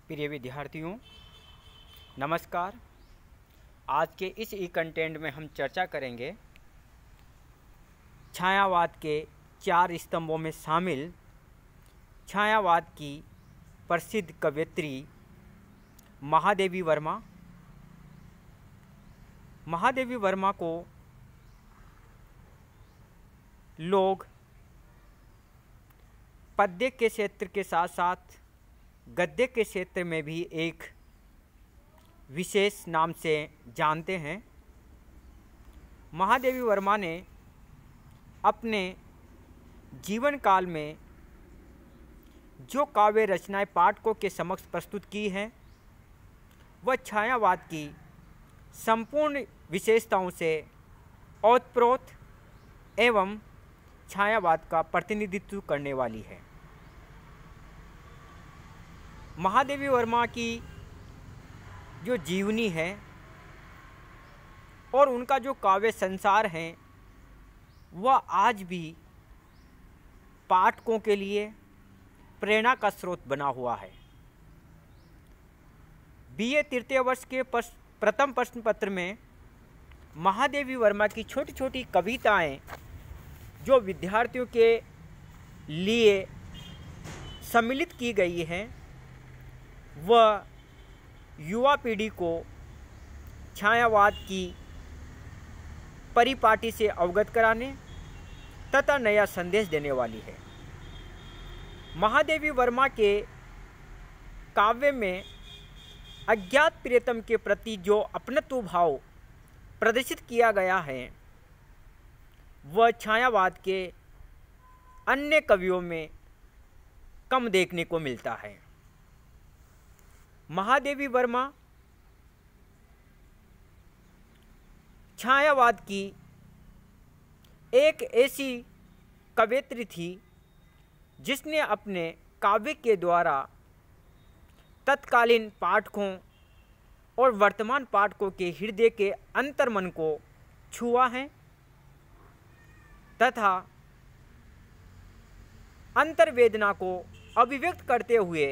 प्रिय विद्यार्थियों, नमस्कार। आज के इस ई कंटेंट में हम चर्चा करेंगे छायावाद के 4 स्तंभों में शामिल छायावाद की प्रसिद्ध कवयित्री महादेवी वर्मा। महादेवी वर्मा को लोग पद्य के क्षेत्र के साथ साथ गद्य के क्षेत्र में भी एक विशेष नाम से जानते हैं। महादेवी वर्मा ने अपने जीवन काल में जो काव्य रचनाएं पाठकों के समक्ष प्रस्तुत की हैं वह छायावाद की संपूर्ण विशेषताओं से ओतप्रोत एवं छायावाद का प्रतिनिधित्व करने वाली है। महादेवी वर्मा की जो जीवनी है और उनका जो काव्य संसार है वह आज भी पाठकों के लिए प्रेरणा का स्रोत बना हुआ है। बीए तृतीय वर्ष के प्रथम प्रश्न पत्र में महादेवी वर्मा की छोटी छोटी कविताएं जो विद्यार्थियों के लिए सम्मिलित की गई हैं वह युवा पीढ़ी को छायावाद की परिपाटी से अवगत कराने तथा नया संदेश देने वाली है। महादेवी वर्मा के काव्य में अज्ञात प्रियतम के प्रति जो अपनत्व भाव प्रदर्शित किया गया है वह छायावाद के अन्य कवियों में कम देखने को मिलता है। महादेवी वर्मा छायावाद की एक ऐसी कवयित्री थी जिसने अपने काव्य के द्वारा तत्कालीन पाठकों और वर्तमान पाठकों के हृदय के अंतर्मन को छुआ है तथा अंतर्वेदना को अभिव्यक्त करते हुए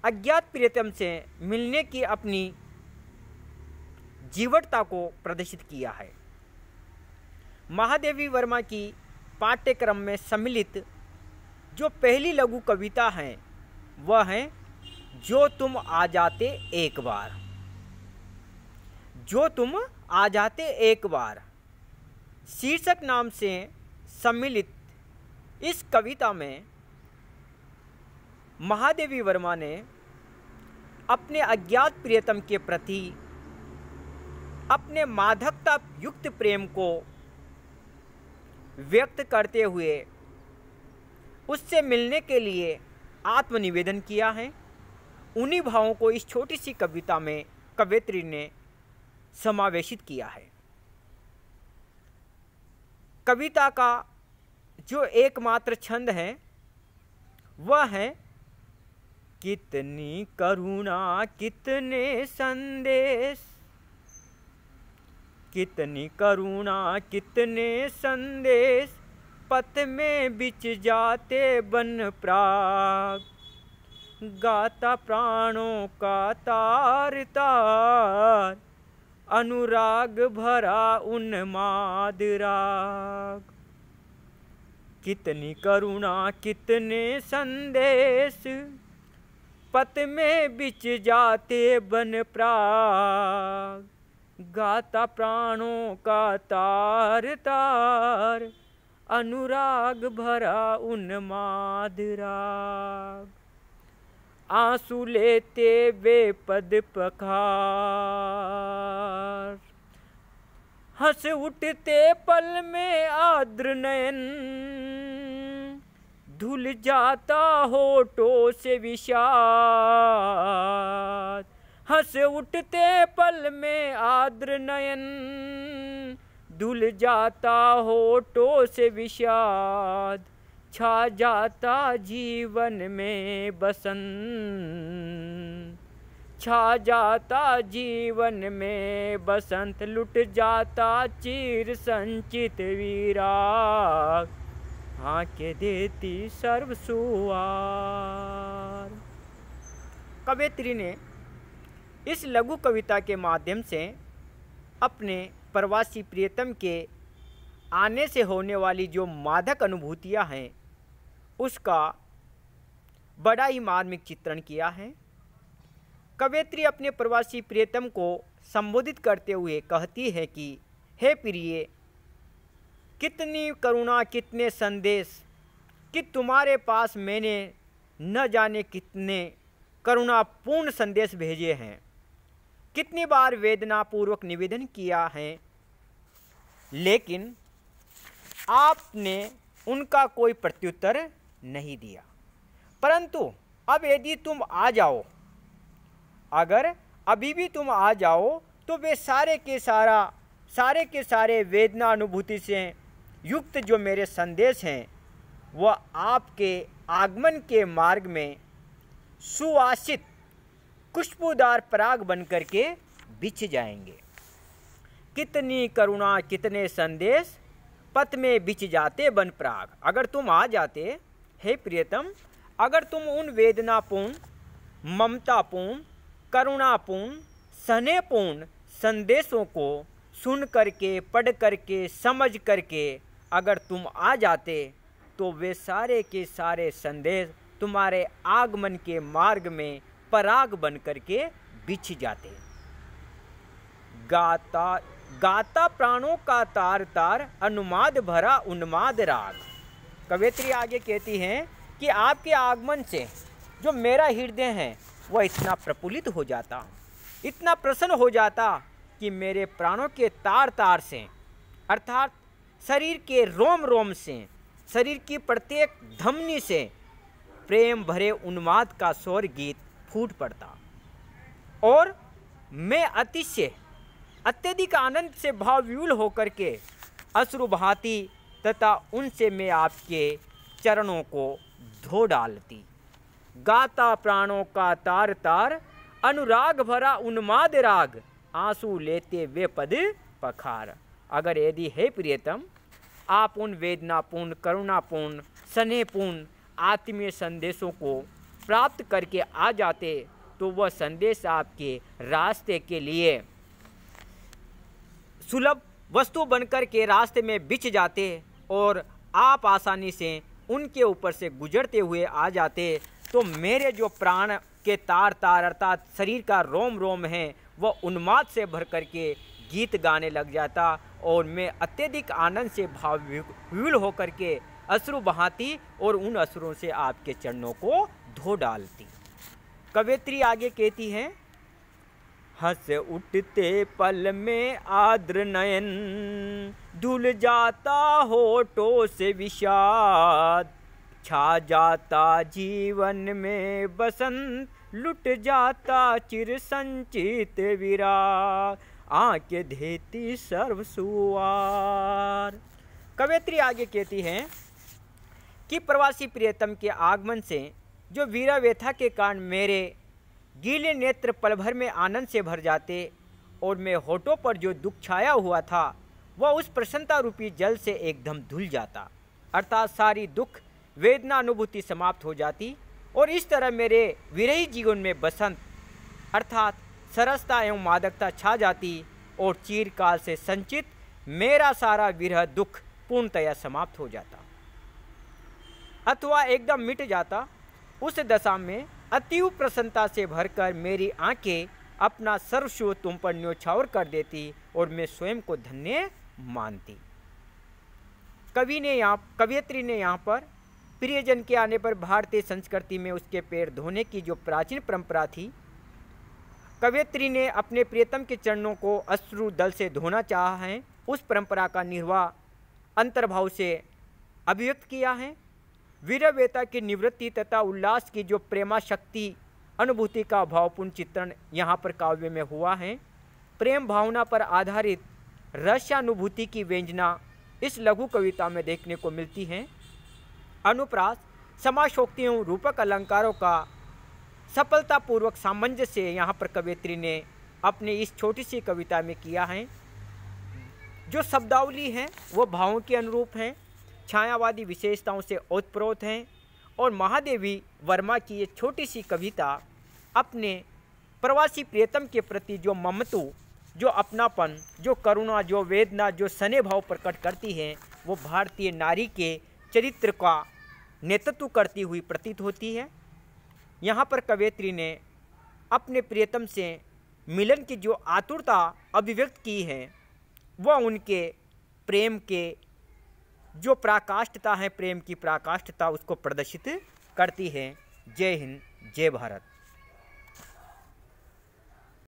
अज्ञात प्रियतम से मिलने की अपनी जीवटता को प्रदर्शित किया है। महादेवी वर्मा की पाठ्यक्रम में सम्मिलित जो पहली लघु कविता है वह है जो तुम आ जाते एक बार। जो तुम आ जाते एक बार शीर्षक नाम से सम्मिलित इस कविता में महादेवी वर्मा ने अपने अज्ञात प्रियतम के प्रति अपने मादकता युक्त प्रेम को व्यक्त करते हुए उससे मिलने के लिए आत्मनिवेदन किया है। उन्हीं भावों को इस छोटी सी कविता में कवयित्री ने समावेशित किया है। कविता का जो एकमात्र छंद है वह है कितनी करुणा कितने संदेश, कितनी करुणा कितने संदेश पथ में बिछ जाते बन प्राग, गाता प्राणों का तार तार अनुराग भरा उन्माद राग। कितनी करुणा कितने संदेश पथ में बिछ जाते बन प्राग, गाता प्राणों का तार तार अनुराग भरा उन्माद राग। आंसू लेते वे पद पखार, हंस उठते पल में आर्द्र नयन, धुल जाता होठों से विषाद। हंस उठते पल में आर्द्र नयन, धुल जाता होठों से विषाद। छा जाता जीवन में बसंत, छा जाता जीवन में बसंत, लुट जाता चिर संचित विराग, हाँ के देती सर्व सुवार। कवयित्री ने इस लघु कविता के माध्यम से अपने प्रवासी प्रियतम के आने से होने वाली जो मादक अनुभूतियां हैं उसका बड़ा ही मार्मिक चित्रण किया है। कवयित्री अपने प्रवासी प्रियतम को संबोधित करते हुए कहती है कि हे प्रिय, कितनी करुणा, कितने संदेश कि तुम्हारे पास मैंने न जाने कितने करुणापूर्ण संदेश भेजे हैं, कितनी बार वेदनापूर्वक निवेदन किया है, लेकिन आपने उनका कोई प्रत्युत्तर नहीं दिया। परंतु अब यदि तुम आ जाओ, अगर अभी भी तुम आ जाओ तो वे सारे के सारे वेदना अनुभूति से युक्त जो मेरे संदेश हैं वह आपके आगमन के मार्ग में सुवासित खुशबूदार पराग बनकर के बिछ जाएंगे। कितनी करुणा, कितने संदेश पथ में बिछ जाते बन पराग। अगर तुम आ जाते हे प्रियतम, अगर तुम उन वेदनापूर्ण, ममतापूर्ण, करुणापूर्ण, स्नेहपूर्ण संदेशों को सुन करके, पढ़ करके, समझ करके अगर तुम आ जाते तो वे सारे के सारे संदेश तुम्हारे आगमन के मार्ग में पराग बन करके बिछ जाते। गाता गाता प्राणों का तार तार, अनुमाद भरा उन्माद राग। कवयित्री आगे कहती हैं कि आपके आगमन से जो मेरा हृदय है वह इतना प्रफुल्लित हो जाता, इतना प्रसन्न हो जाता कि मेरे प्राणों के तार तार से, अर्थात शरीर के रोम रोम से, शरीर की प्रत्येक धमनी से प्रेम भरे उन्माद का स्वर गीत फूट पड़ता और मैं अत्यधिक आनंद से भावविह्वल होकर के अश्रु बहाती तथा उनसे मैं आपके चरणों को धो डालती। गाता प्राणों का तार तार, अनुराग भरा उन्माद राग, आंसू लेते वे पद पखार। अगर यदि हे प्रियतम आप उन वेदनापूर्ण, करुणापूर्ण, स्नेहपूर्ण आत्मीय संदेशों को प्राप्त करके आ जाते तो वह संदेश आपके रास्ते के लिए सुलभ वस्तु बनकर के रास्ते में बिछ जाते और आप आसानी से उनके ऊपर से गुजरते हुए आ जाते तो मेरे जो प्राण के तार तार अर्थात शरीर का रोम रोम है वह उन्माद से भर करके गीत गाने लग जाता और मैं अत्यधिक आनंद से भावविह्वल होकर के अश्रु बहाती और उन अश्रुओं से आपके चरणों को धो डालती। कवयित्री आगे कहती है, हंस उठते पल में आर्द्र नयन, धुल जाता होठों से विषाद, छा जाता जीवन में बसंत, लुट जाता चिर संचित विराग, आंखें देती सर्व सुवार। कवयित्री आगे कहती हैं कि प्रवासी प्रियतम के आगमन से जो वीरा व्यथा के कारण मेरे गीले नेत्र पल भर में आनंद से भर जाते और मैं होठों पर जो दुख छाया हुआ था वह उस प्रसन्नता रूपी जल से एकदम धुल जाता, अर्थात सारी दुख वेदना अनुभूति समाप्त हो जाती और इस तरह मेरे विरही जीवन में बसंत अर्थात सरसता एवं मादकता छा जाती और चिरकाल से संचित मेरा सारा विरह दुख पूर्णतया समाप्त हो जाता अथवा एकदम मिट जाता। उस दशा में अतीव प्रसन्नता से भरकर मेरी आंखें अपना सर्वस्व तुम पर न्योछावर कर देती और मैं स्वयं को धन्य मानती। कवयित्री ने यहाँ पर प्रियजन के आने पर भारतीय संस्कृति में उसके पैर धोने की जो प्राचीन परंपरा थी, कवयित्री ने अपने प्रियतम के चरणों को अश्रु दल से धोना चाहा है। उस परंपरा का निर्वाह अंतर्भाव से अभिव्यक्त किया है। वीरव्यता की निवृत्ति तथा उल्लास की जो प्रेमा शक्ति अनुभूति का भावपूर्ण चित्रण यहाँ पर काव्य में हुआ है। प्रेम भावना पर आधारित रहस्यानुभूति की व्यंजना इस लघु कविता में देखने को मिलती है। अनुप्रास, समाशोक्तियों, रूपक अलंकारों का सफलतापूर्वक सामंजस्य यहाँ पर कवयित्री ने अपनी इस छोटी सी कविता में किया है। जो शब्दावली हैं वो भावों के अनुरूप हैं, छायावादी विशेषताओं से ओतप्रोत हैं और महादेवी वर्मा की ये छोटी सी कविता अपने प्रवासी प्रियतम के प्रति जो ममत्व, जो अपनापन, जो करुणा, जो वेदना, जो स्नेह भाव प्रकट करती है, वो भारतीय नारी के चरित्र का नेतृत्व करती हुई प्रतीत होती है। यहाँ पर कवयित्री ने अपने प्रियतम से मिलन की जो आतुरता अभिव्यक्त की है, वह उनके प्रेम के जो पराकाष्ठता है, प्रेम की पराकाष्ठता, उसको प्रदर्शित करती है। जय हिंद, जय भारत।